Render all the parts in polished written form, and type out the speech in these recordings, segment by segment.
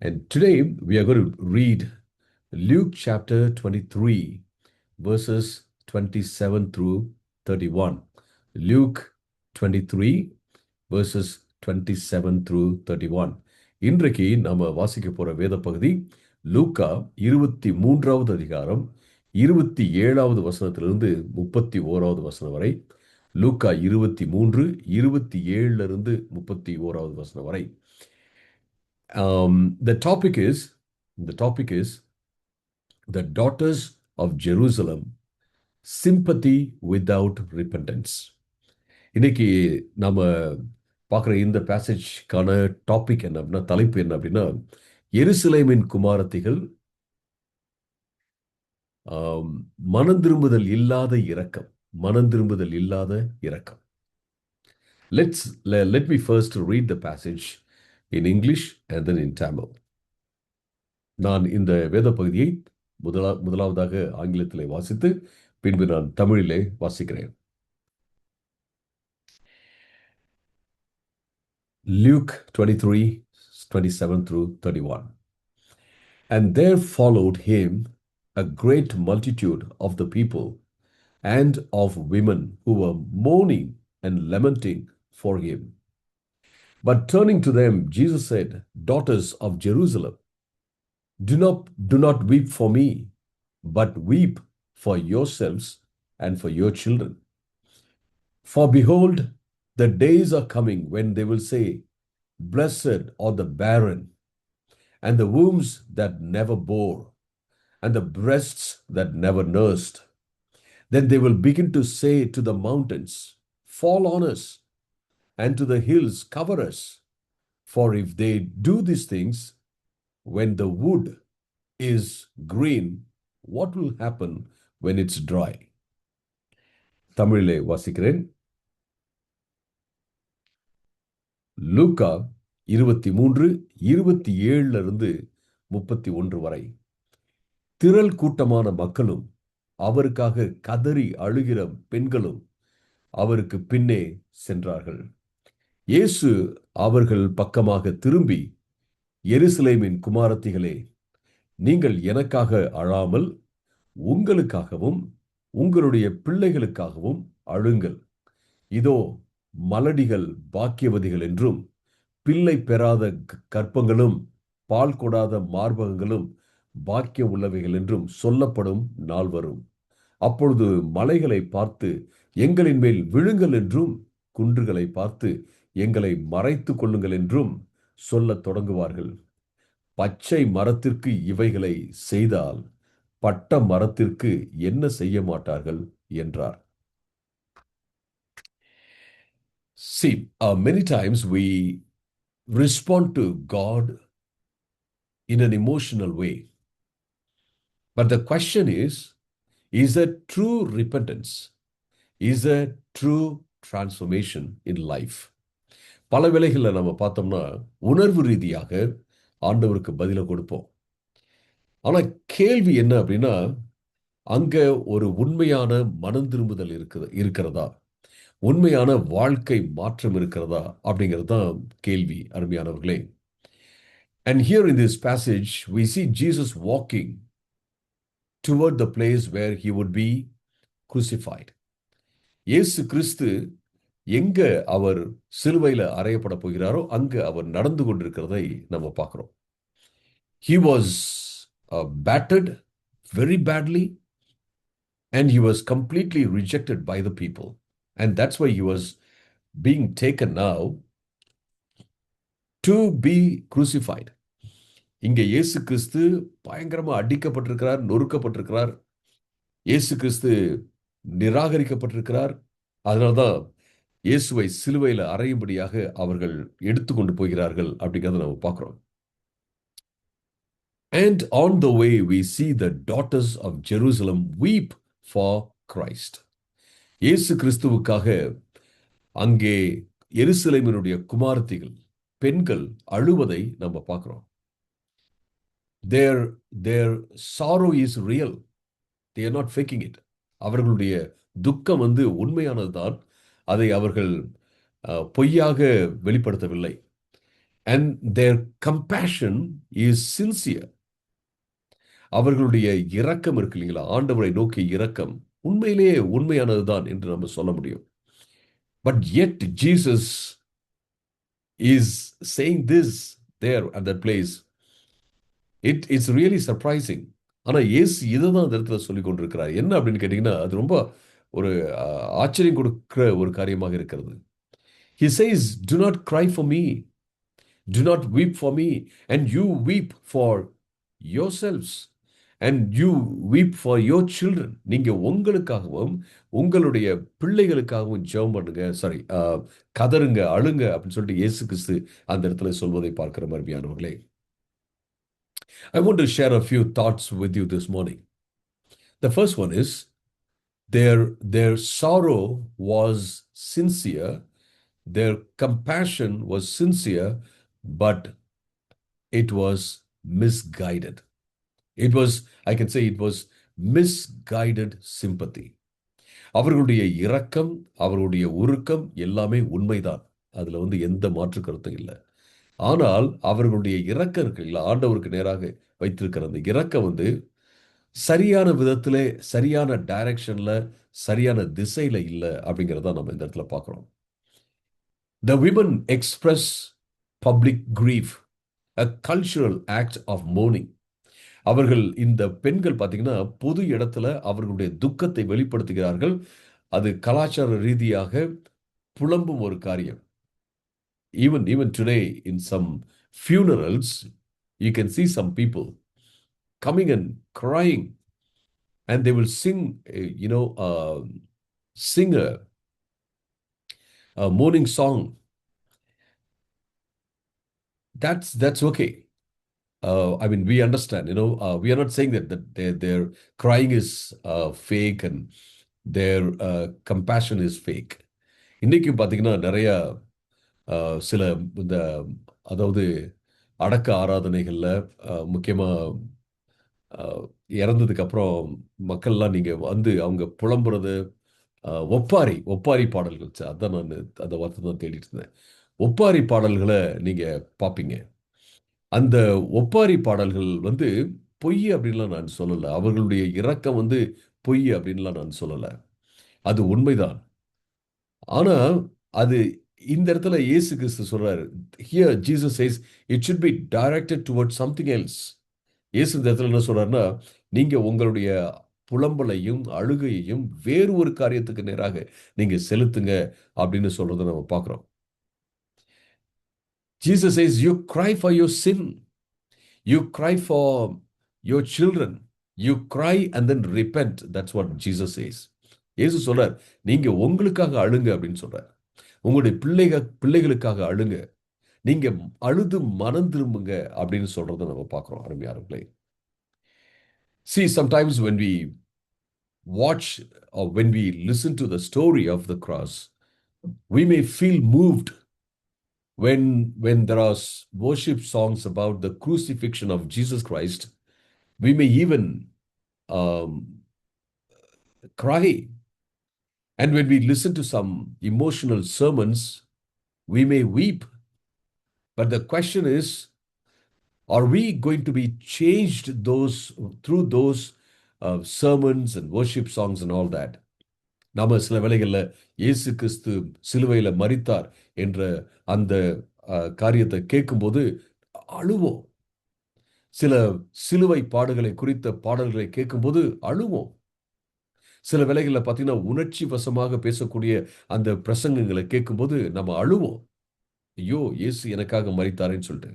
And today we are going to read Luke chapter 23, verses 27 through 31. Luke 23, verses 27 through 31. இன்றைக்கு நம்ம வாசிக்க போற வேத பகுதி லூக்கா 23வது அதிகாரம் 27வது வசனத்திலிருந்து 31வது வசனம் வரை. லூக்கா 23, 27லிருந்து 31வது வசனம் வரை. The topic is the daughters of Jerusalem, sympathy without repentance. இன்னைக்கு நாம பார்க்குற இந்த பேசேஜ்க்கான டாபிக் என்ன அப்படின்னா, தலைப்பு என்ன அப்படின்னா, எருசலேமின் குமாரத்திகள் மனந்திரும்புதல் இல்லாத இரக்கம். மனந்திரும்புதல் இல்லாத இரக்கம். Let me first read the passage in English and then in Tamil. நான் இந்த வேத பகுதியை முதலாவதாக ஆங்கிலத்திலே வாசித்து பின்பு நான் தமிழிலே வாசிக்கிறேன். Luke 23, 27 through 31. And there followed him a great multitude of the people and of women who were mourning and lamenting for him. But turning to them, Jesus said, "Daughters of Jerusalem, do not weep for me, but weep for yourselves and for your children. For behold, the days are coming when they will say, Blessed are the barren, and the wombs that never bore, and the breasts that never nursed. Then they will begin to say to the mountains, Fall on us, and to the hills, cover us. For if they do these things, when the wood is green, what will happen when it's dry?" தமிழிலே வாசிக்கிறேன். லூக்கா 23, 27லிருந்து 31 வரை. திரள் கூட்டமான மக்களும் அவருக்காக கதறி அழுகிற பெண்களும் அவருக்கு பின்னே சென்றார்கள். இயேசு அவர்கள் பக்கமாக திரும்பி, எருசலேமின் குமாரத்திகளே, நீங்கள் எனக்காக அழாமல் உங்களுக்காகவும் உங்களுடைய பிள்ளைகளுக்காகவும் அழுங்கள். இதோ மலடிகள் பாக்கியவதிகள் என்றும், பிள்ளை பெறாத கற்பங்களும் பால் கொடாத மார்பகங்களும் பாக்கியம் உள்ளவைகள் என்றும் சொல்லப்படும் நாள் வரும். அப்பொழுது மலைகளை பார்த்து எங்களின் மேல் விழுங்கள் என்றும், குன்றுகளை பார்த்து எங்களை மறைத்து கொள்ளுங்கள் என்றும் சொல்லத் தொடங்குவார்கள். பச்சை மரத்திற்கு இவைகளை செய்தால் பட்ட மரத்திற்கு என்ன செய்ய மாட்டார்கள் என்றார். See, many times we respond to God in an emotional way. But the question is there true repentance? Is there true transformation in life? பல வேளைகளில் நம்ம பார்த்தோம்னா உணர்வு ரீதியாக ஆண்டவருக்கு பதிலை கொடுப்போம். ஆனா கேள்வி என்ன அப்படின்னா, அங்க ஒரு உண்மையான மனம் திரும்புதல் இருக்கிறதா, உண்மையான வாழ்க்கை மாற்றம் இருக்கிறதா அப்படிங்கிறது தான் கேள்வி, அருமையானவர்களே. And here in this passage we see Jesus walking toward the place where he would be crucified. இயேசு கிறிஸ்து எங்க அவர் சிலுவையில் அறையப்பட போகிறாரோ அங்க அவர் நடந்து கொண்டிருக்கிறதை நம்ம பார்க்கிறோம். He was battered very badly and he was completely rejected by the people, and that's why he was being taken now to be crucified. இங்கே இயேசு கிறிஸ்து பயங்கரமா அடிக்கப்பட்டிருக்கிறார், நொறுக்கப்பட்டிருக்கிறார். இயேசு கிறிஸ்து நிராகரிக்கப்பட்டிருக்கிறார். அதனால்தான் இயேசுவை சிலுவையில் அறையும்படியாக அவர்கள் எடுத்துக்கொண்டு போகிறார்கள் அப்படிங்கிறத நம்ம பார்க்கிறோம். And on the way we see the daughters of Jerusalem weep for Christ. இயேசு கிறிஸ்துவுக்காக அங்கே எருசலேமினுடைய குமாரத்திகள், பெண்கள் அழுவதை நம்ம பார்க்கிறோம். Their sorrow is real. They are not faking it. அவர்களுடைய துக்கம் உண்மையானதுதான். அதை அவர்கள் பொய்யாக வெளிப்படுத்தவில்லை. and their compassion is sincere. அவர்களுடைய இரக்கம் இருக்கு இல்லைங்களா, ஆண்டவரை நோக்கிய இரக்கம் உண்மையிலேயே உண்மையானதுதான் என்று நம்ம சொல்ல முடியும். But yet Jesus is saying this there at that place. It's really surprising. ஆனா இயேசு இதுதான் அந்த இடத்துல சொல்லிக் கொண்டிருக்கிறார். என்ன அப்படின்னு கேட்டீங்கன்னா, அது ரொம்ப ஒரு ஆச்சரியம் கொடுக்கிற ஒரு காரியமாக இருக்கிறது. He says, "Do not cry for me. Do not weep for me, and you weep for yourselves, and you weep for your children." நீங்க உங்களுக்காகவும் உங்களுடைய பிள்ளைகளுக்காகவும் ஜெபம் பண்ணுங்க, சாரி, கதறுங்க, அழுங்க அப்படின்னு சொல்லிட்டு இயேசு கிறிஸ்து அந்த இடத்துல சொல்வதை பார்க்கிற அருமையானவர்களே. I want to share a few thoughts with you this morning. The first one is their sorrow was sincere, their compassion was sincere, but it was misguided. It was, I can say, it was misguided sympathy. அவர்களுடைய இரக்கம், அவர்களுடைய உருக்கம் எல்லாமே உண்மைதான். அதுல எந்த மாற்று கருத்தும் இல்லை. ஆனால் அவர்களுடைய இரக்கம் இருக்கு இல்ல, ஆண்டவருக்கு நேராக வைத்திருக்கிற அந்த இரக்கம் சரியான விதத்திலே, சரியான டைரக்ஷன்ல, சரியான திசையில இல்ல அப்படிங்கிறத நம்ம இந்த இடத்துல பார்க்கிறோம். The women express public grief, a cultural act of mourning. அவர்கள், இந்த பெண்கள் பார்த்தீங்கன்னா பொது இடத்துல அவர்களுடைய துக்கத்தை வெளிப்படுத்துகிறார்கள். அது கலாச்சார ரீதியாக புலம்பும் ஒரு காரியம். Even today in some funerals, you can see some people coming and crying, and they will sing, sing a mourning song. That's okay. I mean, we understand. We are not saying that their crying is fake and their compassion is fake. இன்னைக்கும் பார்த்தீங்கன்னா நிறைய சில இந்த அதாவது அடக்க ஆராதனைகள்ல முக்கியமா இறந்ததுக்கு அப்புறம் மக்கள்லாம் நீங்க அவங்க புலம்புறது, ஒப்பாரி ஒப்பாரி பாடல்கள், அதான் நான் அந்த வார்த்தை தான் தேடிட்டு இருந்தேன். ஒப்பாரி பாடல்களை நீங்க பார்ப்பீங்க. அந்த ஒப்பாரி பாடல்கள் பொய் அப்படின்லாம் நான் சொல்லல. அவர்களுடைய இரக்கம் பொய் அப்படின்லாம் நான் சொல்லல. அது உண்மைதான். ஆனா அது இந்த இடத்துல இயேசு கிறிஸ்து சொல்றாரு. Here Jesus says it should be directed towards something else. இயேசு இந்த இடத்துல என்ன சொல்றாருன்னா, நீங்க உங்களுடைய புலம்பலையும் அழுகையையும் வேறு ஒரு காரியத்துக்கு நேராக நீங்க செலுத்துங்க அப்படின்னு சொல்றதை நம்ம பார்க்கிறோம். Jesus says you cry for your sin. You cry for your children. You cry and then repent. That's what Jesus says. இயேசு சொல்றார், நீங்க உங்களுக்காக அழுங்க அப்படின்னு சொல்றார். உங்களுடைய பிள்ளைகளுக்காக அழுங்க. நீங்க அழுது மனம் திரும்புங்க அப்படின்னு சொல்றதை நம்ம பார்க்கிறோம் அருமையானவர்களே. See, sometimes when we watch or when we listen to the story of the cross, we may feel moved when there are worship songs about the crucifixion of Jesus Christ. We may even cry. And when we listen to some emotional sermons, we may weep. But the question is, are we going to be changed through those sermons and worship songs and all that? நாம சில வேளைகளில் இயேசு கிறிஸ்து சிலுவையில மரித்தார் என்ற அந்த காரியத்தை கேட்கும்போது அழுவோம். சில சிலுவை பாடுகளை குறித்த பாடல்களை கேட்கும்போது அழுவோம். சில வேளைகளில் பார்த்தீங்கன்னா உணர்ச்சி வசமாக பேசக்கூடிய அந்த பிரசங்கங்களை கேட்கும்போது நம்ம அழுவோம். ஐயோ, இயேசு எனக்காக மரித்தாரேன்னு சொல்லிட்டு.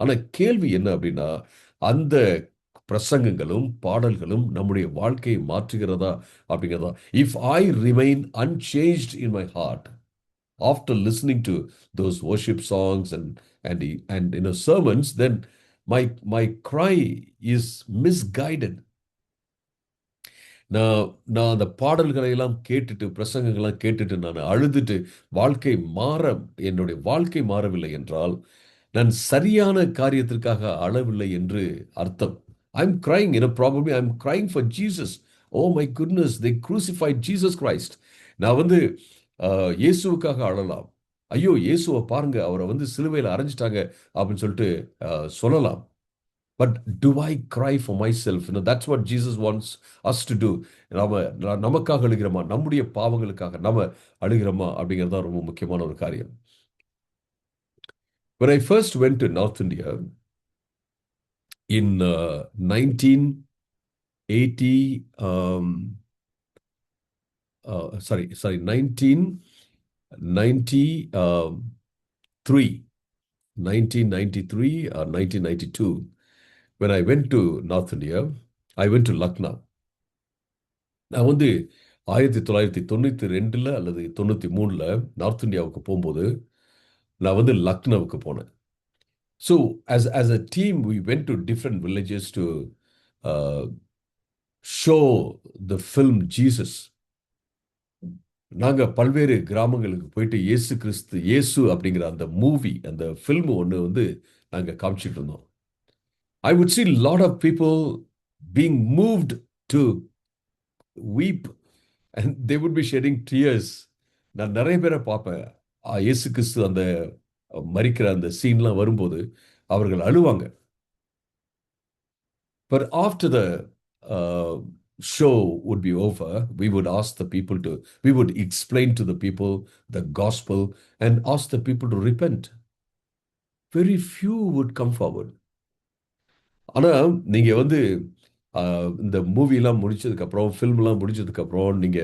ஆனா கேள்வி என்ன அப்படின்னா, அந்த பிரசங்கங்களும் பாடல்களும் நம்முடைய வாழ்க்கையை மாற்றுகிறதா அப்படிங்கிறதா. If I remain unchanged in my heart after listening to those worship songs and sermons, then my cry is misguided. நான் அந்த பாடல்களை எல்லாம் கேட்டுட்டு, பிரசங்கங்கள்லாம் கேட்டுட்டு நான் அழுதுட்டு என்னுடைய வாழ்க்கை மாறவில்லை என்றால் நான் சரியான காரியத்திற்காக அழவில்லை என்று அர்த்தம். I'm crying, probably I'm crying for Jesus. Oh my goodness, they crucified Jesus Christ. நான் இயேசுவுக்காக அழலாம். ஐயோ இயேசுவை பாருங்க, அவரை வந்து சிலுவையில் அரைஞ்சிட்டாங்க அப்படின்னு சொல்லிட்டு சொல்லலாம். But to I cry for myself? That's what Jesus wants us to do. நமக்காக அழுகிறோமா, நம்முடைய பாவங்களுக்காக நம்ம அழுகிறோமா அப்படிங்கிறது தான் ரொம்ப முக்கியமான ஒரு காரியம். When I first went to North India in 1980, sorry, 1993, 1993 or 1992, when I went to North India, I went to Lucknow. நான் வந்து 1992 அல்லது 93 நார்த் இந்தியாவுக்கு போகும்போது நான் வந்து லக்னோவுக்கு போனேன். So as a team we went to different villages to uh, show the film Jesus. நாங்க பல்வேறு கிராமங்களுக்கு போயிட்டு இயேசு அப்படிங்கிற அந்த மூவி, அந்த ஃபில்ம் ஒன்று வந்து நாங்க காமிச்சிட்டு இருந்தோம். I would see a lot of people being moved to weep and they would be shedding tears. நான் நிறைய பேரை பார்ப்பேன். இயேசு கிறிஸ்து அந்த மரிக்கிற அந்த சீன்லாம் வரும்போது அவர்கள் அழுவாங்க. But after the show would be over, we would we would explain to the people the gospel and ask the people to repent. Very few would come forward. ஆனா நீங்க வந்து இந்த மூவிலாம் முடிச்சதுக்கப்புறம், ஃபில்ம்லாம் முடிச்சதுக்கப்புறம் நீங்க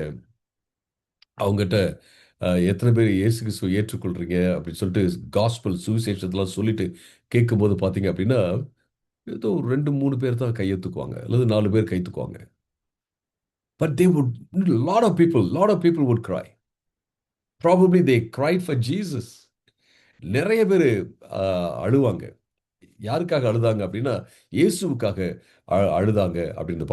அவங்ககிட்ட எத்தனை பேர் இயேசு கிறிஸ்துவை ஏற்றுக்கொள்றீங்க அப்படின்னு சொல்லிட்டு காஸ்பல் சுவிசேஷத்தெல்லாம் சொல்லிட்டு கேட்கும்போது பார்த்தீங்க அப்படின்னா, ஏதோ 2, 3 பேர் தான் கைய தூக்குவாங்க. அல்லது 4 பேர் கை தூக்குவாங்க. But they would, lot of people would cry. Probably they cried for Jesus. நிறைய பேரு அழுவாங்க. யாருக்காக அழுதாங்க அப்படின்னா, இயேசுவுக்காக அழுதாங்க அப்படின்னு.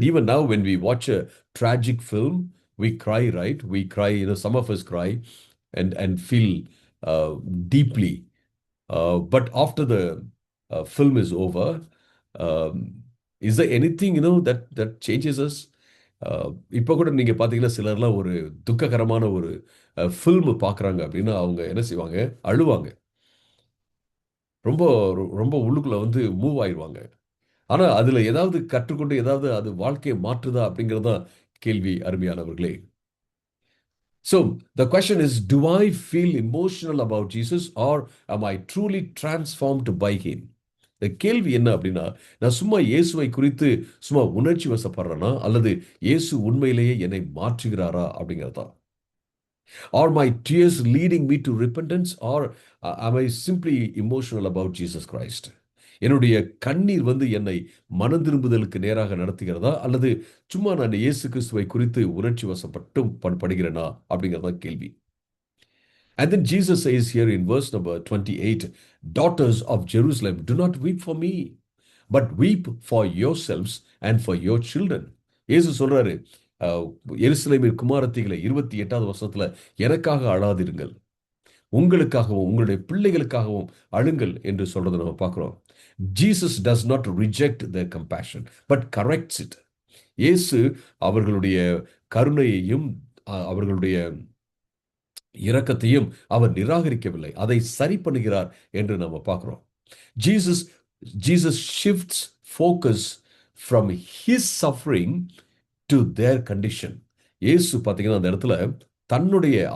Even now when we watch a tragic film, we cry, right? We cry, some of us cry and feel deeply. But after the film is over, um, is there anything, that changes us? இப்போ கூட நீங்க பார்த்தீங்கன்னா, சிலர்லாம் ஒரு துக்ககரமான ஒரு film பார்க்குறாங்க அப்படின்னா, அவங்க என்ன செய்வாங்க? அழுவாங்க. ரொம்ப ரொம்ப உள்ளுக்குள்ள வந்து மூவ் ஆயிருவாங்க. ஆனா, அதுல ஏதாவது கற்றுக்கொண்டு, ஏதாவது அது வாழ்க்கைய மாற்றுதா அப்படிங்கிறது தான் கேள்வி, அருமையானவர்களே. So, the question is, do I feel emotional about Jesus or am I truly transformed by him? இந்த கேள்வி என்ன அப்படின்னா, நான் சும்மா இயேசுவை குறித்து சும்மா உணர்ச்சி வசப்படுறேனா? அல்லது இயேசு உண்மையிலேயே என்னை மாற்றுகிறாரா? அப்படிங்கிறது தான். Are my tears leading me to repentance or am I simply emotional about Jesus Christ? என்னுடைய கண்ணீர் வந்து என்னை மனம் திரும்புதலுக்கு நேராக நடத்துகிறதா அல்லது சும்மா நான் இயேசு கிறிஸ்துவை குறித்து உணர்ச்சி வசப்பட்டு படுகிறேனா அப்படிங்கிறதா கேள்வி. And then Jesus says here in verse number 28, daughters of Jerusalem, do not weep for me, but weep for yourselves and for your children. இயேசு சொல்றாரு, எருசலேமின் குமாரத்திகளை 28வது வசனத்துல, எனக்காக அழாதிருங்கள், உங்களுக்காகவும் உங்களுடைய பிள்ளைகளுக்காகவும் அழுங்கள் என்று சொல்றதை நம்ம பார்க்கிறோம். Jesus does not reject their compassion but corrects it. இயேசு அவர்களுடைய கருணையையும் அவர்களுடைய இரக்கத்தையும் அவர் நிராகரிக்கவில்லை, அதை சரி பண்ணுகிறார் என்று நம்ம பார்க்கிறோம். Jesus shifts focus from his suffering to their condition. இயேசு பார்த்தீங்கன்னா அந்த இடத்துல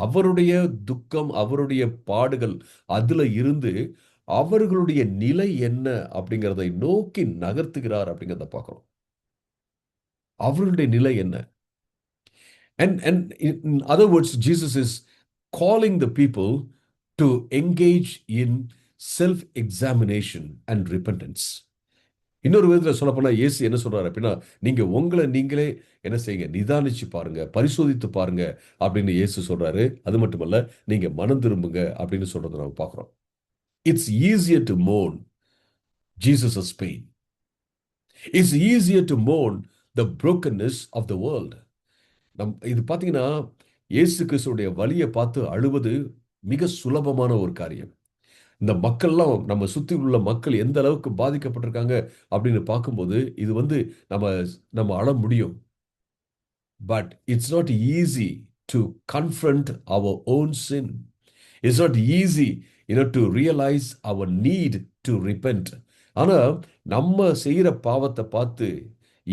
அவருடைய துக்கம், அவருடைய பாடுகள், அதுல இருந்து அவர்களுடைய நிலை என்ன அப்படிங்கிறதை நோக்கி நகர்த்துகிறார் அப்படிங்கிறத பார்க்கிறோம். அவர்களுடைய நிலை என்ன? And in other words, Jesus is calling the people to engage in self-examination and repentance. இன்னொரு விதத்தில் சொல்லப்போனா இயேசு என்ன சொல்றாரு அப்படின்னா, நீங்க உங்களை நீங்களே என்ன செய்யுங்க, நிதானிச்சு பாருங்க, பரிசோதித்து பாருங்க அப்படின்னு இயேசு சொல்றாரு. அது மட்டுமல்ல, நீங்க மனம் திரும்புங்க அப்படின்னு சொல்றதை நம்ம பார்க்கிறோம். It's easier to mourn Jesus' pain. It's easier to mourn the brokenness of the world. இது பார்த்தீங்கன்னா, இயேசு கிறிஸ்துடைய வலியை பார்த்து அழுவது மிக சுலபமான ஒரு காரியம். இந்த மக்கள்லாம், நம்ம சுத்தி உள்ள மக்கள் எந்த அளவுக்கு பாதிக்கப்பட்டிருக்காங்க அப்படின்னு பார்க்கும்போது இது வந்து நம்ம நம்ம அழ முடியும். But it's not easy to confront our own sin. It's not easy, to realize our need to repent. ஆனா நம்ம செய்யற பாவத்தை பார்த்து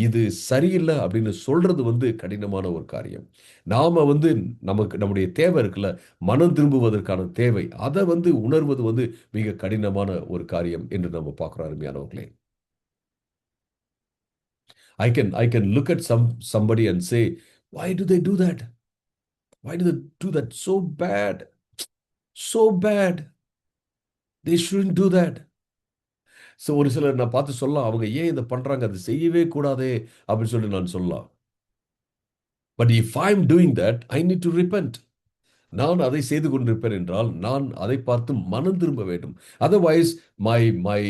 இது சரியில்லை அப்படின்னு சொல்றது கடினமான ஒரு காரியம். நாம நமக்கு நம்முடைய தேவை இருக்குல்ல, மனம் திரும்புவதற்கான தேவை, அதை உணர்வது மிக கடினமான ஒரு காரியம் என்று நம்ம பார்க்கிறோம் அருமையானவர்களே. I can look at somebody and say, why do they do that? Why do they do that so bad? So bad. They shouldn't do that. So ஒரு சிலர் நான் பார்த்து சொல்லலாம், அவங்க ஏன் இதை பண்றாங்க, அது செய்யவே கூடாதே அப்படின்னு சொல்லி நான் சொல்லலாம். But if I am doing that, I need to repent. நான் அதை செய்து கொண்டிருப்பேன் என்றால் நான் அதை பார்த்து மனம் திரும்ப வேண்டும். Otherwise my my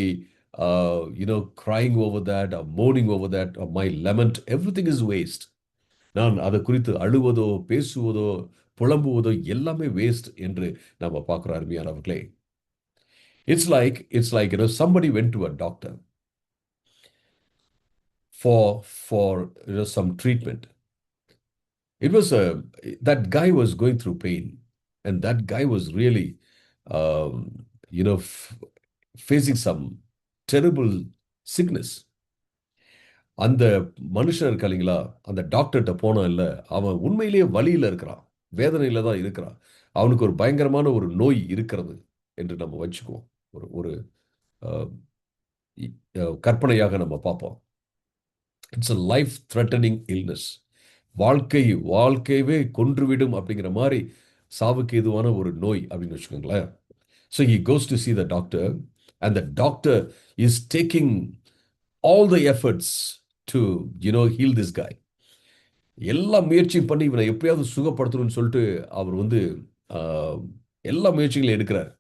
crying over that or mourning over that or my lament, everything is waste. நான் அதை குறித்து அழுவதோ பேசுவதோ புலம்புவதோ எல்லாமே வேஸ்ட் என்று நம்ம பார்க்கிறோம் அருமையானவர்களே. It's like somebody went to a doctor for some treatment. It was that guy was going through pain, and that guy was really um, facing some terrible sickness. அந்த மனுஷன் இருக்கா இல்லைங்களா, அந்த டாக்டர்கிட்ட போனா இல்ல, அவன் உண்மையிலேயே வலியில இருக்கிறான், வேதனையில தான் இருக்கிறான். அவனுக்கு ஒரு பயங்கரமான ஒரு நோய் இருக்கிறது என்று நம்ம வச்சுக்குவோம். ஒரு ஒரு கற்பனையாக நம்ம பார்ப்போம். It's a life threatening illness. வாழ்க்கையவே கொன்றுவிடும் அப்படிங்கிற மாதிரி சாவுக்கு எதுவான ஒரு நோய் அப்படின்னு வச்சுக்கோங்களேன். So he goes to see the doctor, and the doctor is taking all the efforts to heal this guy. எல்லா முயற்சியும் பண்ணி இவனை எப்படியாவது சுகப்படுத்தணும்னு சொல்லிட்டு அவர் எல்லா முயற்சிகளையும் எடுக்கிறார்.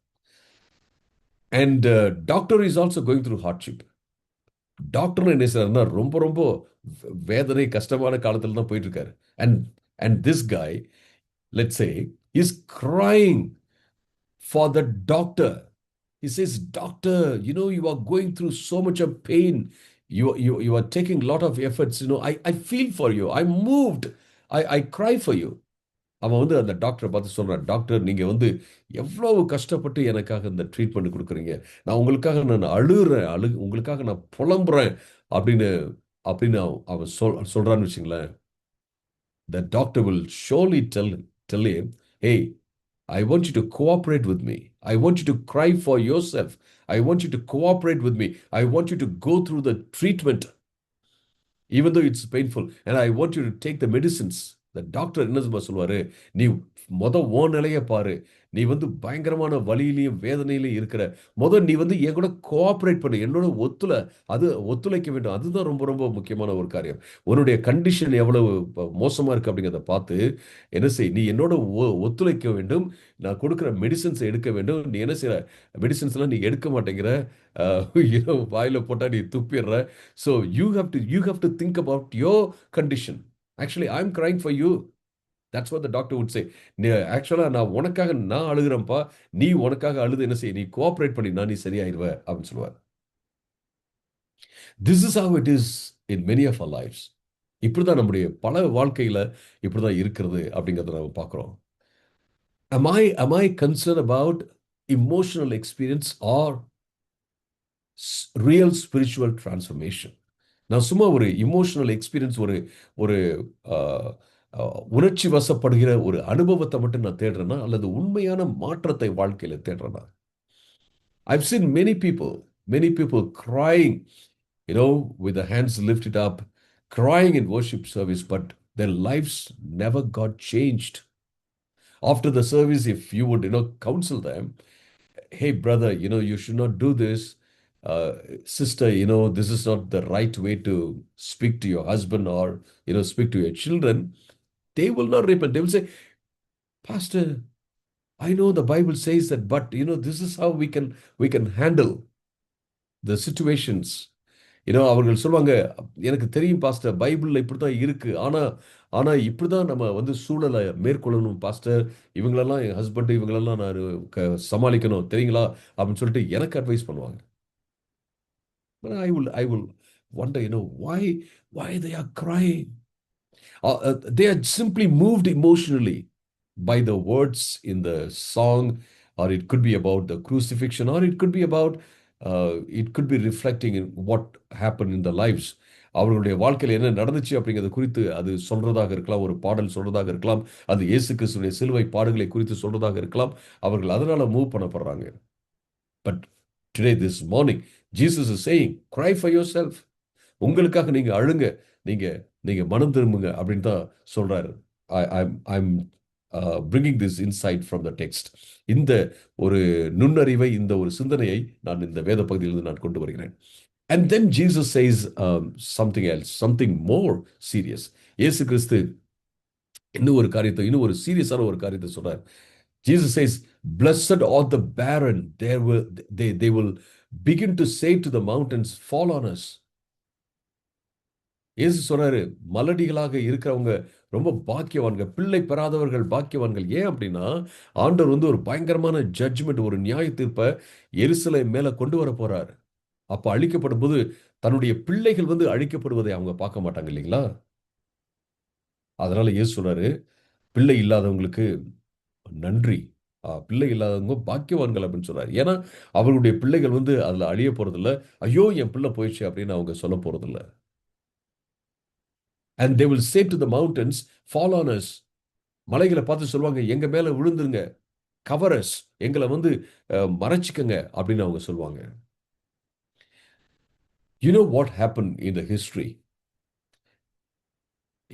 And doctor is also going through hardship. Doctor என்ன செய்யறாருன்னா ரொம்ப ரொம்ப வேதனை கஷ்டமான காலத்தில் தான் போயிட்டு இருக்காரு. அண்ட் திஸ் காய், let's say, is crying for the doctor. He says, doctor, you are going through so much of pain. You are taking a lot of efforts. I feel for you. I'm moved. I cry for you. அவன் அந்த டாக்டரை பார்த்து சொல்கிறான், doctor நீங்கள் எவ்வளவு கஷ்டப்பட்டு எனக்காக இந்த ட்ரீட்மெண்ட் கொடுக்குறீங்க, நான் உங்களுக்காக நான் அழுகிறேன், உங்களுக்காக நான் புலம்புறேன் அப்படின்னு அப்படின்னு அவன் சொல்கிறான்னு வச்சுங்களேன். The doctor will surely tell him, hey, I want you to cooperate with me. I want you to cry for yourself. I want you to cooperate with me. I want you to go through the treatment, even though it's painful. And I want you to take the medicines. The doctor என்ன சொல்லுவாரு, நீ ஓ நிலைய பாரு, நீ பயங்கரமான வலியிலையும் வேதனையிலையும் இருக்கிற, நீ என் கூட கோஆப்ரேட் பண்ணு, என்னோட ஒத்துழைக்க வேண்டும். அதுதான் ரொம்ப ரொம்ப முக்கியமான ஒரு காரியம். உன்னுடைய கண்டிஷன் எவ்வளவு மோசமா இருக்கு அப்படிங்கிறத பார்த்து என்ன செய், நீ என்னோட ஒத்துழைக்க வேண்டும், நான் கொடுக்குற மெடிசன்ஸ் எடுக்க வேண்டும். நீ என்ன செய்யற, மெடிசன்ஸ்லாம் நீ எடுக்க மாட்டேங்கிற, வாயில போட்டா நீ துப்பிடுற. So you have to think about your condition. Actually, I'm crying for you. That's what the doctor would say. ஆக்சுவலா நான் உனக்காக நான் அழுகிறேன்ப்பா, நீ உனக்காக அழுது என்ன செய்ய, நீ கோஆப்ரேட் பண்ணி நான் நீ சரியாயிருவ அப்படின்னு சொல்லுவார். This is how it is in many of our lives. இப்படிதான் நம்முடைய பல வாழ்க்கையில இப்படிதான் இருக்கிறது அப்படிங்கிறத நம்ம பார்க்கிறோம். Am I concerned about emotional experience or real spiritual transformation? நான் சும்மா ஒரு இமோஷனல் எக்ஸ்பீரியன்ஸ், ஒரு ஒரு உணர்ச்சி வசப்படுகிற ஒரு அனுபவத்தை மட்டும் நான் தேடுறேன்னா, அல்லது உண்மையான மாற்றத்தை வாழ்க்கையில தேடுறேன்னா? I've seen many people crying, with their hands lifted up, crying in worship service, but their lives never got changed. After the service, if you would, counsel them, hey brother, you should not do this. Sister, this is not the right way to speak to your husband or, speak to your children. They will not repent. They will say, Pastor, I know the Bible says that, but, this is how we can handle the situations. அவர்கள் சொல்லுவாங்க, எனக்கு தெரியும் pastor, பைபிள்ல இப்படிதான் இருக்கு, ஆனா இப்படிதான் நம்ம சூழலை மேற்கொள்ளணும் பாஸ்டர், இவங்களெல்லாம் என் ஹஸ்பண்ட், இவங்களெல்லாம் நான் சமாளிக்கணும் தெரியுங்களா அப்படின்னு சொல்லிட்டு எனக்கு அட்வைஸ் பண்ணுவாங்க. But I will wonder, why they are crying. They are simply moved emotionally by the words in the song or it could be about the crucifixion, or it could be about, it could be reflecting in what happened in the lives. அவர்களுடைய வாழ்க்கையில் என்ன நடந்துச்சு அப்படிங்கிறது குறித்து அது சொல்றதாக இருக்கலாம், ஒரு பாடல் சொல்றதாக இருக்கலாம், அது இயேசு கிறிஸ்துடைய சிலுவை பாடுகளை குறித்து சொல்றதாக இருக்கலாம். அவர்கள் அதனால மூவ் பண்ணப்படுறாங்க. But today this morning Jesus is saying, cry for yourself. உங்களுக்காக நீங்க அழுங்க, நீங்க நீங்க மனம் திரும்புங்க அப்படின்னு தான் சொல்றாரு. I'm bringing this inside from the text. இந்த ஒரு நுண்ணறிவை, இந்த ஒரு சிந்தனையை நான் இந்த வேத பகுதியிலிருந்து நான் கொண்டு வருகிறேன். And then Jesus says something else, something more serious. இயேசு கிறிஸ்து இன்னும் ஒரு காரியத்தை, இன்னும் ஒரு சீரியஸான ஒரு காரியத்தை சொல்றார். Jesus says, blessed are the barren, they will begin to say to the mountains, fall on us. இயேசு சொல்றாரு, மலடிகளாக இருக்கிறவங்க ரொம்ப பாக்கியவான்கள், பிள்ளை பெறாதவர்கள் பாக்கியவான்கள். ஏன் அப்படின்னா, ஆண்டவர் வந்து ஒரு பயங்கரமான ஜட்ஜ்மெண்ட், ஒரு நியாய தீர்ப்பை எருசலேம் மேல கொண்டு வர போறார். அப்ப அழிக்கப்படும் போது தன்னுடைய பிள்ளைகள் வந்து அழிக்கப்படுவதை அவங்க பார்க்க மாட்டாங்க இல்லைங்களா? அதனால இயேசு சொல்றாரு, பிள்ளை இல்லாதவங்களுக்கு நன்றி, பிள்ளை இல்லாதவங்க பாக்கியவான்கள் அப்படின்னு சொல்றாரு. ஏன்னா அவர்களுடைய பிள்ளைகள் வந்து அதுல அழிய போறதில்ல. ஐயோ என் பிள்ளை போயிடுச்சு அப்படின்னு அவங்க சொல்ல போறதில்ல. And they will say to the mountains, fall on us. மலைகளை பார்த்து சொல்லுவாங்க, எங்க மேல விழுந்துருங்க, cover us, எங்களை வந்து மறைச்சிக்கங்க அப்படின்னு அவங்க சொல்லுவாங்க. You know what happened in the history?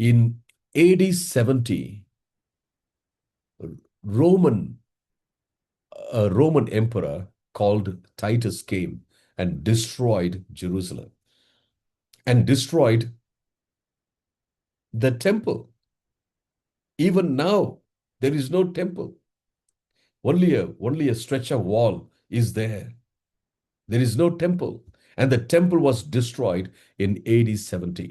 In AD 70, Roman a Roman emperor called Titus came and destroyed Jerusalem and destroyed the temple. Even now, there is no temple. Only a stretch of wall is there. There is no temple. And the temple was destroyed in AD 70.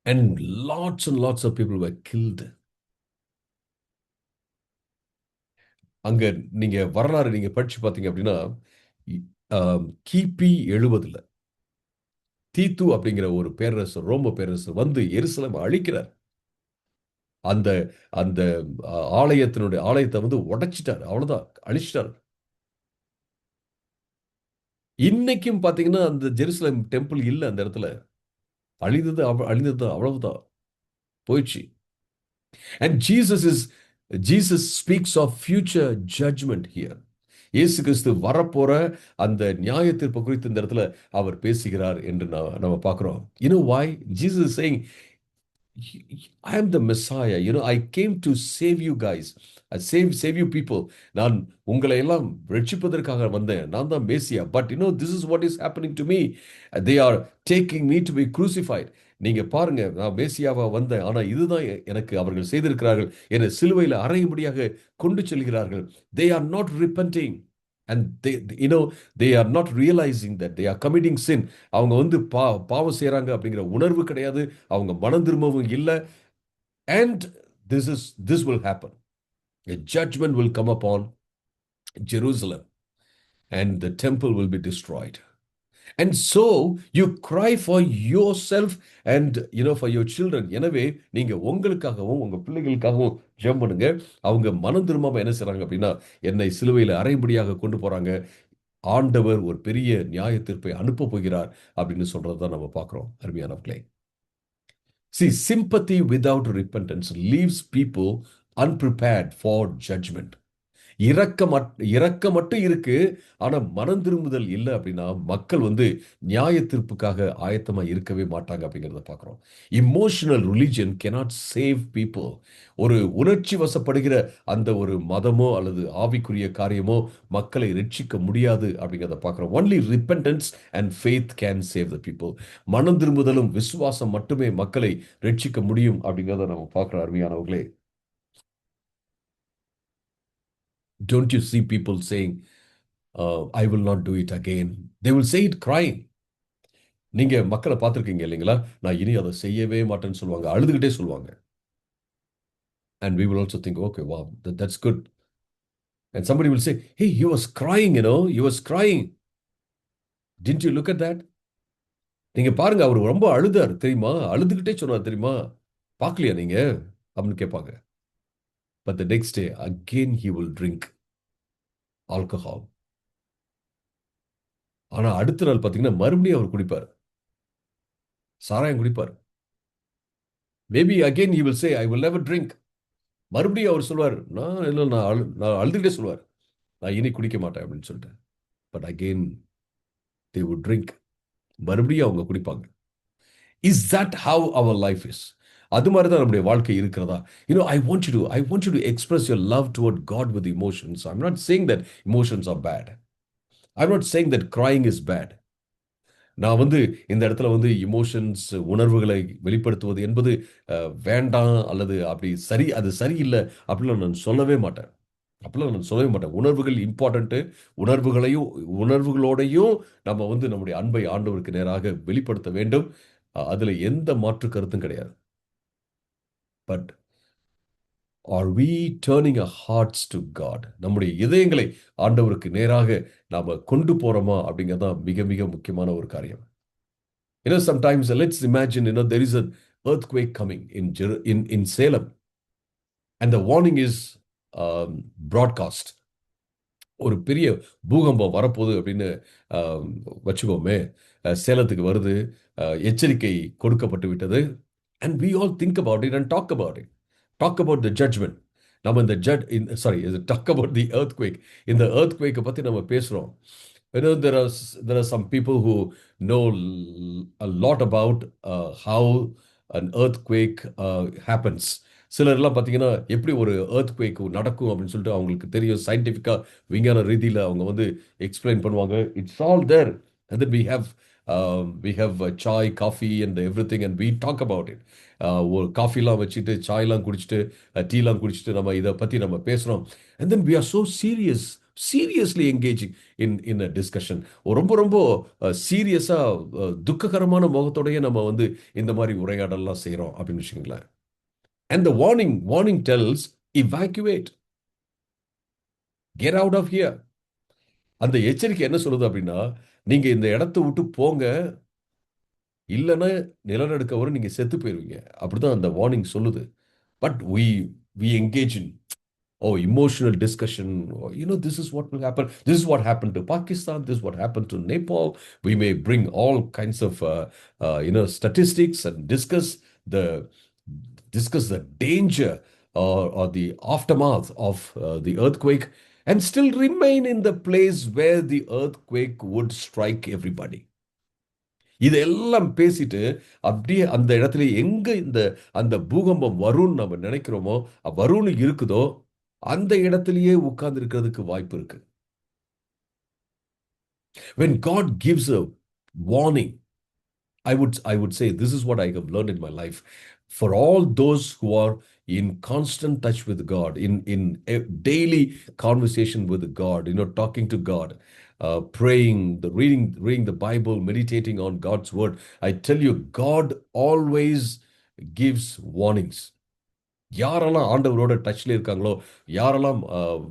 And lots of people were killed. அங்க நீங்க வரலாறு நீங்க படிச்சு பார்த்தீங்க அப்படின்னா, கிபி 70ல தீத்து அப்படிங்கிற ஒரு பேரரசர், ரோம பேரரசர் வந்து எருசலேமை அழிக்கிறார். அந்த அந்த ஆலயத்தை வந்து உடைச்சிட்டார். அவ்வளவுதான், அழிச்சிட்டார். இன்னைக்கும் பாத்தீங்கன்னா அந்த ஜெருசலேம் டெம்பிள் இல்ல அந்த இடத்துல. அழிந்தது அழிந்தது அவ்வளவுதான், போயிடுச்சு. And Jesus speaks of future judgment here. இயேசு கிறிஸ்து வரப்போற அந்த நியாய தீர்ப்பு குறித்து இந்த இடத்துல அவர் பேசுகிறார் என்று நம்ம பார்க்கிறோம். You know why? Jesus is saying, I am the Messiah. You know, I came to save you guys. I save you people. நான் உங்களை எல்லாம் ரட்சிப்பதற்காக வந்தேன். நான் தான் மேசியா. But you know, this is what is happening to me. They are taking me to be crucified. நீங்க பாருங்க, நான் மேசியாவா வந்தேன், ஆனா இதுதான் எனக்கு அவர்கள் செய்திருக்கிறார்கள். என்னை சிலுவையில் அறையும்படியாக கொண்டு செல்கிறார்கள். They are not repenting. And they are not realizing that they are committing sin. அவங்க வந்து பாவம் செய்றாங்க அப்படிங்கிற உணர்வு கிடையாது. அவங்க மனம் திரும்பவும் இல்லை. And this will happen. A judgment will come upon Jerusalem and the temple will be destroyed. And so you cry for yourself and for your children. எனவே நீங்க உங்களுக்காகவும் உங்க பிள்ளைகளுக்காகவும் ஜெபம் பண்ணுங்க. அவங்க மனம் திரும்பாம என்ன செய்றாங்க அப்படின்னா, என்னை சிலுவையில் அறையும்படியாக கொண்டு போறாங்க. ஆண்டவர் ஒரு பெரிய நியாய தீர்ப்பை அனுப்ப போகிறார் அப்படின்னு சொல்றதை நம்ம பார்க்கிறோம் அருமையானவர்களே. See, sympathy without repentance leaves people unprepared for judgment. இரக்கம் மட்டும் இருக்கு, ஆனா மனம் திரும்புதல் இல்லை அப்படின்னா மக்கள் வந்து நியாய தீர்ப்புக்காக ஆயத்தமா இருக்கவே மாட்டாங்க அப்படிங்கிறத பார்க்கிறோம். Emotional religion cannot save people. ஒரு உணர்ச்சி வசப்படுகிற அந்த ஒரு மதமோ அல்லது ஆவிக்குரிய காரியமோ மக்களை ரட்சிக்க முடியாது அப்படிங்கிறத பார்க்கிறோம். Only repentance and faith can save the people. மனம் திரும்புதலும் விசுவாசம் மட்டுமே மக்களை ரட்சிக்க முடியும் அப்படிங்கிறத நம்ம பார்க்கிறோம் அருமையானவர்களே. Don't you see people saying, I will not do it again? They will say it crying. நீங்க மக்களை பார்த்திருக்கீங்க இல்லைங்களா? நான் இனி அதை செய்யவே மாட்டேன்னு சொல்லுவாங்க, அழுதுகிட்டே சொல்லுவாங்க. And we will also think, okay, wow, that's good. And somebody will say, hey, he was crying, he was crying. Didn't you look at that? நீங்க பாருங்க, அவர் ரொம்ப அழுதார் தெரியுமா, அழுதுகிட்டே சொன்னார் தெரியுமா, பார்க்கலையா நீங்க அப்படின்னு கேட்பாங்க. but the next day again he will drink alcohol. ஆனா அடுத்த நாள் பார்த்தீங்கன்னா மறுபடியும் அவர் குடிப்பார், சாராயம் குடிப்பார். Maybe again he will say I will never drink. மறுபடியும் அவர் சொல்வார், நான் இல்லை, நான் அழுதுகிட்டே சொல்வார், நான் இனி குடிக்க மாட்டேன் அப்படின்னு சொல்லிட்டு. But again they would drink. மறுபடியும் அவங்க குடிப்பாங்க. Is that how our life is? அது மாதிரி தான் நம்முடைய வாழ்க்கை இருக்கிறதா? I want you to express your love toward God with emotions. I'm not saying that emotions are bad. I'm not saying that crying is bad. நான் இந்த இடத்துல emotions, உணர்வுகளை வெளிப்படுத்துவது என்பது வேண்டாம் அல்லது அப்படி சரி, அது சரியில்லை அப்படிலாம் நான் சொல்லவே மாட்டேன். அப்படிலாம் நான் சொல்லவே மாட்டேன். உணர்வுகள் இம்பார்ட்டன்ட்டு. உணர்வுகளோடையும் நம்ம நம்முடைய அன்பை ஆண்டவருக்கு நேராக வெளிப்படுத்த வேண்டும். அதுல எந்த மாற்று கருத்தும் கிடையாது. But are we turning our hearts to God? நம்முடைய இதயங்களை ஆண்டவருக்கு நேராக நாம கொண்டு போறோமா அப்படிங்கிறது தான் மிக மிக முக்கியமான ஒரு காரியம். Sometimes let's imagine, there is an earthquake coming in Salem, and the warning is broadcast. ஒரு பெரிய பூகம்பம் வரப்போகுது அப்படின்னு வச்சுக்கோமே, சேலத்துக்கு வருது, எச்சரிக்கை கொடுக்கப்பட்டு விட்டது. And we all think about it and talk about it. Talk about the judgment. நம்ம இந்த talk about the earthquake. இந்த earthquake பத்தி நம்ம பேசுறோம். There are some people who know a lot about how an earthquake happens. சிலர்லாம் பார்த்தீங்கன்னா எப்படி ஒரு earthquake நடக்கும் அப்படின்னு சொல்லிட்டு அவங்களுக்கு தெரியும். சயின்டிஃபிக்கா, விஞ்ஞான ரீதியில் அவங்க எக்ஸ்பிளைன் பண்ணுவாங்க. It's all there. And then we have chai, coffee and everything, and we talk about it. ஒரு காஃபிலாம் வச்சுட்டு, சாய்லாம் குடிச்சிட்டு, டீலாம் குடிச்சிட்டு நம்ம இதை பற்றி நம்ம பேசுகிறோம். And then we are so seriously engaging in a discussion. ரொம்ப ரொம்ப சீரியஸாக துக்ககரமான முகத்தோடையே நம்ம இந்த மாதிரி உரையாடலாம் செய்கிறோம் அப்படின்னு வச்சுக்கோங்களேன். And the warning tells, evacuate. Get out of here. அந்த எச்சரிக்கை என்ன சொல்லுது அப்படின்னா, நீங்க இந்த இடத்தை விட்டு போங்க, இல்லைன்னா நிலநடுக்க வரும், நீங்க செத்து போயிருவீங்க. அப்படிதான் அந்த வார்னிங் சொல்லுது. But we engage in emotional discussion. This is what will happen. This is what happened to Pakistan. This is what happened to Nepal. We may bring all kinds of statistics and discuss the danger or the aftermath of the earthquake, and still remain in the place where the earthquake would strike everybody. இதெல்லாம் பேசிட்டு அப்படியே அந்த இடத்துல எங்க அந்த பூகம்பம் வரும்னு நம்ம நினைக்கிறோமோ, வரும்னு இருக்குதோ, அந்த இடத்திலேயே உட்கார்ந்து இருக்கிறதுக்கு வாய்ப்பு இருக்கு. When God gives a warning, I would say this is what I have learned in my life. For all those who are in constant touch with God, in a daily conversation with God, talking to God, praying, reading the Bible, meditating on God's word, I tell you, God always gives warnings. யாரெல்லாம் ஆண்டவரோட டச்ல இருக்காங்களோ, யாரெல்லாம்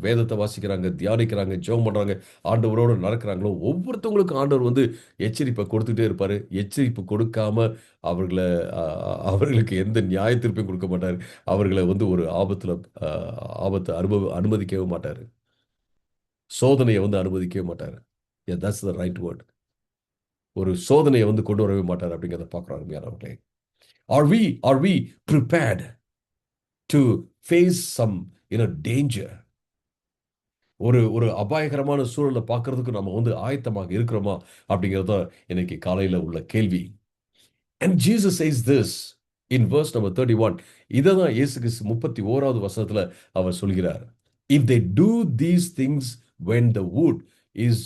வேதத்தை வாசிக்கிறாங்க, தியானிக்கிறாங்க, ஜெபம் பண்றாங்க, ஆண்டவரோட நடக்கிறாங்களோ, ஒவ்வொருத்தவங்களுக்கும் ஆண்டவர் எச்சரிப்பை கொடுத்துட்டே இருப்பாரு. எச்சரிப்பு கொடுக்காம அவர்களுக்கு எந்த நியாய தீர்ப்பையும் கொடுக்க மாட்டாரு. அவர்களை ஒரு ஆபத்தை அனுமதிக்கவே மாட்டாரு. சோதனையை அனுமதிக்கவே மாட்டாரு. that's the right word. ஒரு சோதனையை கொண்டு வரவே மாட்டார் அப்படிங்கிறத பார்க்குறோம் அருமையானவர்களே. Are we prepared to face some danger? ஒரு அபாயகரமான சூழலை பார்க்கறதுக்கு நம்ம ஆயத்தமாக இருக்கிறோமா அப்படிங்கிறது தான் இன்னைக்கு காலையில் உள்ள கேள்வி. And Jesus says this in verse number 31. இதை தான் இயேசு கிறிஸ்து 31வது வசனத்துல அவர் சொல்கிறார். If they do these things when the wood is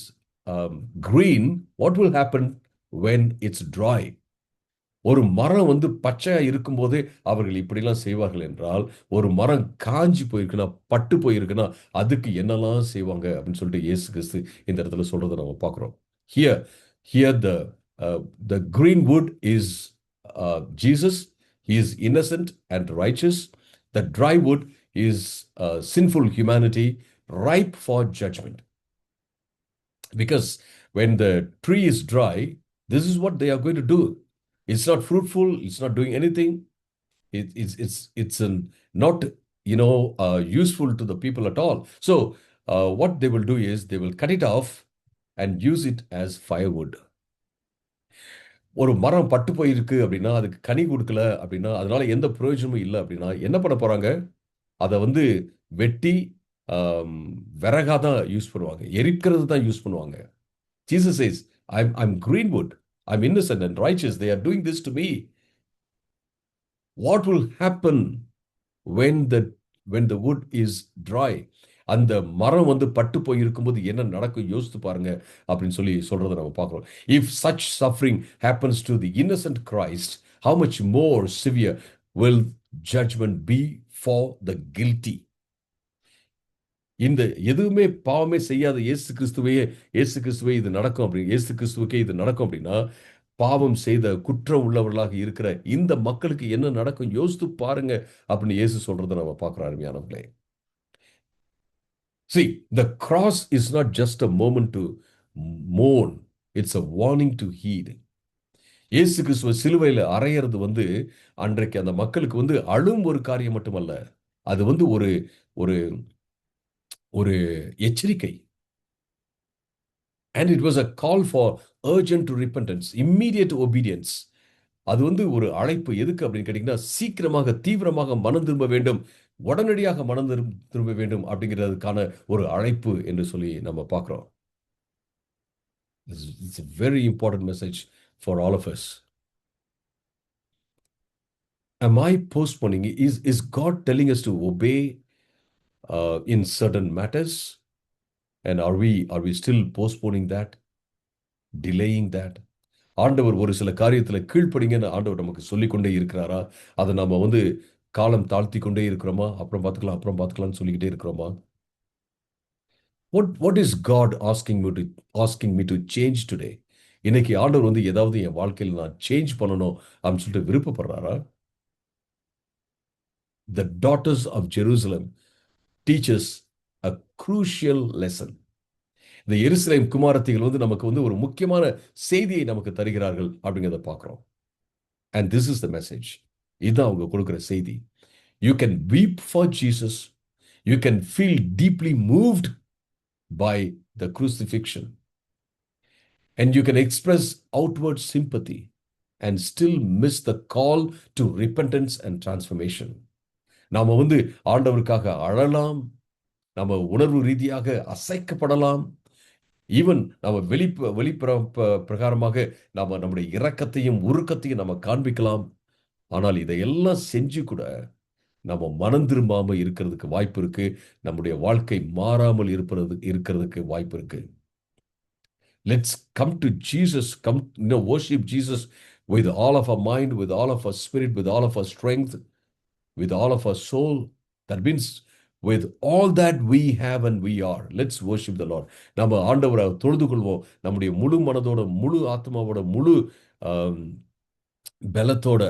green, what will happen when it's dry? ஒரு மரம் பச்சையா இருக்கும்போதே அவர்கள் இப்படிலாம் செய்வார்கள் என்றால், ஒரு மரம் காஞ்சி போயிருக்குன்னா, பட்டு போயிருக்குன்னா, அதுக்கு என்னெல்லாம் செய்வாங்க அப்படின்னு சொல்லிட்டு இயேசு கிறிஸ்து இந்த இடத்துல சொல்றதை நம்ம பார்க்கிறோம். Here the green wood is Jesus. He is innocent and righteous. The dry wood is sinful humanity, ripe for judgment. Because when the tree is dry, this is what they are going to do. It's not fruitful. It's not doing anything. It's not useful to the people at all. So what they will do is they will cut it off and use it as firewood. ஒரு மரம் பட்டு போயிருக்கு அப்படின்னா, அதுக்கு கனி குடுக்கல அப்படின்னா, அதனால எந்த பிரயோஜனமும் இல்ல அப்படின்னா, என்ன பண்ண போறாங்க? அத வந்து வெட்டி அம் விறகா தான் யூஸ் பண்ணுவாங்க. எரிக்கிறது தான் யூஸ் பண்ணுவாங்க. Jesus says, I'm greenwood. I'm innocent and righteous. They are doing this to me. What will happen when the wood is dry? அந்த மரம் வந்து பட்டு போய் இருக்கும்போது என்ன நடக்கும் யோசித்து பாருங்க அப்படின்னு சொல்லி சொல்றதை நம்ம பார்க்கிறோம். If such suffering happens to the innocent Christ, how much more severe will judgment be for the guilty? இந்த எதுவுமே பாவமே செய்யாத இயேசு கிறிஸ்துவே இது நடக்கும் அப்படி இயேசு கிறிஸ்துவுக்கே இது நடக்கும் அப்படின்னா, பாவம் செய்த குற்றம் உள்ளவர்களாக இருக்கிற இந்த மக்களுக்கு என்ன நடக்கும் யோசித்து பாருங்க அப்படின்னு இயேசு சொல்றதை நம்ம பார்க்கிறோம் அருமையானவர்களே. See, the cross is not just a moment to mourn, it's a warning to heed. இயேசு கிறிஸ்துவ சிலுவையில அறையிறது வந்து அன்றைக்கு அந்த மக்களுக்கு வந்து அழும் ஒரு காரியம் மட்டுமல்ல, அது வந்து ஒரு ஒரு ஒரு எச்சரிக்கை. And it was a call for urgent repentance, immediate obedience. அது வந்து ஒரு அழைப்பு எதுக்கு அப்படின்னு கேட்டீங்கன்னா, சீக்கிரமாக தீவிரமாக மனம் திரும்ப வேண்டும், உடனடியாக மனம் திரும்ப வேண்டும் அப்படிங்கிறதுக்கான ஒரு அழைப்பு என்று சொல்லி நம்ம பார்க்கிறோம். It's a very important message for all of us. Am I postponing? Is God telling us to obey in certain matters? And are we still postponing that, delaying that? ஆண்டவர் ஒரு சில காரியத்துல கீழ்ப்படிங்கன்னு ஆண்டவர் நமக்கு சொல்லிக்கொண்டே இருக்கிறாரா? அதை நாம வந்து காலம் தாழ்த்தி கொண்டே இருக்கிறோமா? அப்புறம் பார்த்துக்கலாம்னு சொல்லிக்கிட்டே இருக்கிறோமா? What is God asking me to change today? இன்னைக்கு ஆண்டவர் வந்து ஏதாவது என் வாழ்க்கையில் நான் சேஞ்ச் பண்ணணும் அப்படின்னு சொல்லிட்டு விருப்பப்படுறாரா? The daughters of Jerusalem teach us a crucial lesson. இந்த எருசலேம் குமாரத்திகள் வந்து நமக்கு வந்து ஒரு முக்கியமான செய்தியை நமக்கு தருகிறார்கள் அப்படிங்கிறத பார்க்கிறோம். And this is the message. இதுதான் அவங்க கொடுக்கிற செய்தி. You can weep for Jesus. You can feel deeply moved by the crucifixion. And you can express outward sympathy and still miss the call to repentance and transformation. நாம வந்து ஆண்டவருக்காக அழலாம், நம்ம உணர்வு ரீதியாக அசைக்கப்படலாம், ஈவன் நம்ம பிரகாரமாக நாம நம்முடைய இரக்கத்தையும் உருக்கத்தையும் நம்ம காண்பிக்கலாம். ஆனால் இதையெல்லாம் செஞ்சு கூட நம்ம மனம் திரும்பாம இருக்கிறதுக்கு வாய்ப்பு இருக்கு. நம்முடைய வாழ்க்கை மாறாமல் இருக்கிறதுக்கு வாய்ப்பு இருக்கு. Let's come to Jesus, worship Jesus with all of our mind, with all of our spirit, with all of our strength, with all of our soul. That means with all that we have and we are. Let's worship the Lord. நம்ம ஆண்டவரை தொழுது கொள்வோம். நம்முடைய முழு மனதோட, முழு ஆத்மாவோட, முழு பலத்தோட.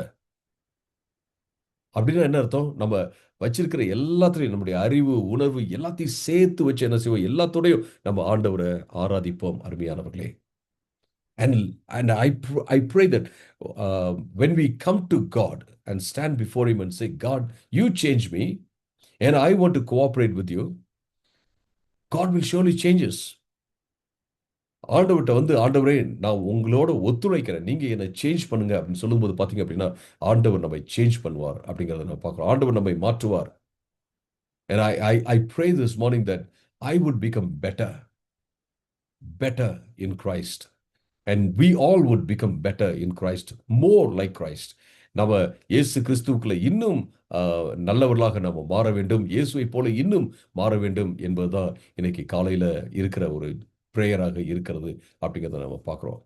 அப்படின்னா என்ன அர்த்தம்? நம்ம வச்சிருக்கிற எல்லாத்தையும், நம்முடைய அறிவு, உணர்வு எல்லாத்தையும் சேர்த்து வச்சு என்ன செய்வோம்? எல்லாத்தோடையும் நம்ம ஆண்டவரை ஆராதிப்போம் அருமையானவர்களே. And I pray that when we come to God and stand before Him and say, God, you change me, and I want to cooperate with you, God will surely change us. ஆண்டவர்கிட்ட வந்து, ஆண்டவரே நான் உங்களோட ஒத்துழைக்கிறேன், நீங்க என்னை change பண்ணுங்க அப்படின்னு சொல்லும்போது பார்த்தீங்க அப்படின்னா, ஆண்டவர் நம்மை சேஞ்ச் பண்ணுவார் அப்படிங்கிறத நம்ம பார்க்கிறோம். ஆண்டவர் நம்மை மாற்றுவார். And I pray this morning that I would become better in Christ. And we all would become better in Christ, more like Christ. நம்ம இயேசு கிறிஸ்துவுக்குள்ள இன்னும் நல்லவர்களாக நம்ம மாற வேண்டும், இயேசுவை போல இன்னும் மாற வேண்டும் என்பதுதான் இன்னைக்கு காலையில இருக்கிற ஒரு பிரேயராக இருக்கிறது அப்படிங்கிறத நம்ம பார்க்கிறோம்.